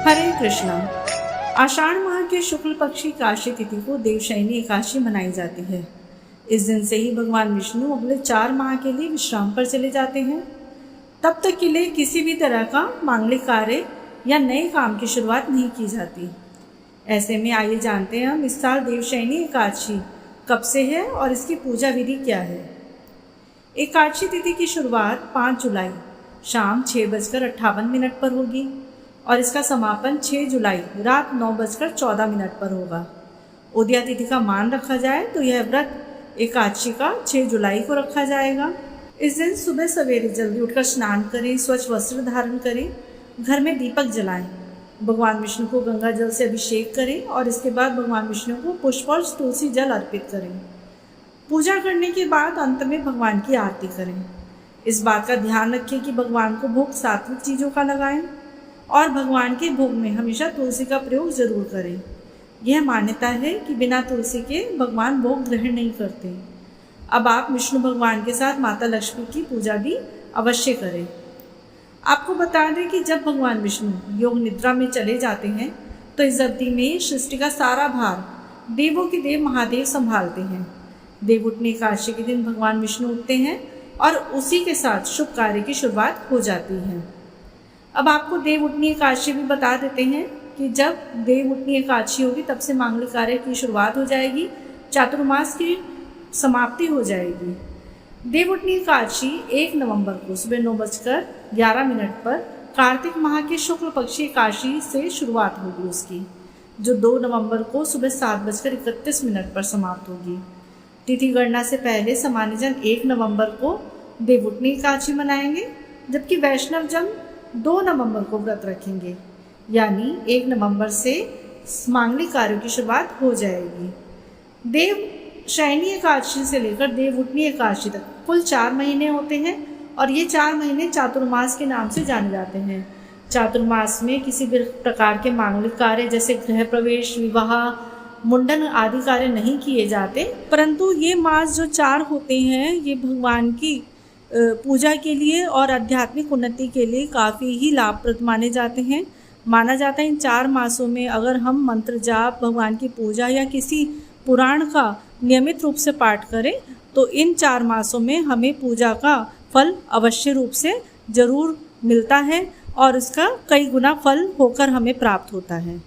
हरे कृष्णा। आषाढ़ माह के शुक्ल पक्ष की काशी तिथि को देवशयनी एकादशी मनाई जाती है। इस दिन से ही भगवान विष्णु अगले 4 माह के लिए विश्राम पर चले जाते हैं। तब तक के लिए किसी भी तरह का मांगलिक कार्य या नए काम की शुरुआत नहीं की जाती। ऐसे में आइए जानते हैं हम इस साल देवशयनी एकादशी कब से है और इसकी पूजा विधि क्या है। एकादशी तिथि की शुरुआत 5 जुलाई शाम 6:58 पर होगी और इसका समापन 6 जुलाई रात 9:14 पर होगा। उदया तिथि का मान रखा जाए तो यह व्रत एकादशी का 6 जुलाई को रखा जाएगा। इस दिन सुबह सवेरे जल्दी उठकर स्नान करें, स्वच्छ वस्त्र धारण करें, घर में दीपक जलाएं, भगवान विष्णु को गंगा जल से अभिषेक करें और इसके बाद भगवान विष्णु को पुष्प और तुलसी जल अर्पित करें। पूजा करने के बाद अंत में भगवान की आरती करें। इस बात का ध्यान रखें कि भगवान को भोग सात्विक चीज़ों का लगाएं और भगवान के भोग में हमेशा तुलसी का प्रयोग जरूर करें। यह मान्यता है कि बिना तुलसी के भगवान भोग ग्रहण नहीं करते। अब आप विष्णु भगवान के साथ माता लक्ष्मी की पूजा भी अवश्य करें। आपको बता दें कि जब भगवान विष्णु योग निद्रा में चले जाते हैं तो इस अवधि में सृष्टि का सारा भार देवों के देव महादेव संभालते हैं। देव उठनी एकादशी के दिन भगवान विष्णु उठते हैं और उसी के साथ शुभ कार्य की शुरुआत हो जाती है। अब आपको देव उठनी एकादशी भी बता देते हैं कि जब देव उठनी एकादशी होगी तब से मांगलिक कार्य की शुरुआत हो जाएगी, चातुर्मास की समाप्ति हो जाएगी। देव उठनी एकादशी 1 नवंबर को सुबह 9:11 पर कार्तिक माह के शुक्ल पक्षी एकादशी से शुरुआत होगी उसकी, जो 2 नवंबर को सुबह 7:31 पर समाप्त होगी। तिथि गणना से पहले सामान्य जन 1 नवंबर को देव उठनी एकादशी मनाएंगे, जबकि वैष्णव जन 2 नवंबर को व्रत रखेंगे, यानी 1 नवंबर से मांगलिक कार्यों की शुरुआत हो जाएगी। देव शयनी एकादशी से लेकर देव उठनी एकादशी तक कुल 4 महीने होते हैं और ये 4 महीने चातुर्मास के नाम से जाने जाते हैं। चातुर्मास में किसी भी प्रकार के मांगलिक कार्य जैसे गृह प्रवेश, विवाह, मुंडन आदि कार्य नहीं किए जाते, परंतु ये मास जो 4 होते हैं ये भगवान की पूजा के लिए और आध्यात्मिक उन्नति के लिए काफ़ी ही लाभप्रद माने जाते हैं। माना जाता है इन 4 मासों में अगर हम मंत्र जाप, भगवान की पूजा या किसी पुराण का नियमित रूप से पाठ करें तो इन 4 मासों में हमें पूजा का फल अवश्य रूप से ज़रूर मिलता है और इसका कई गुना फल होकर हमें प्राप्त होता है।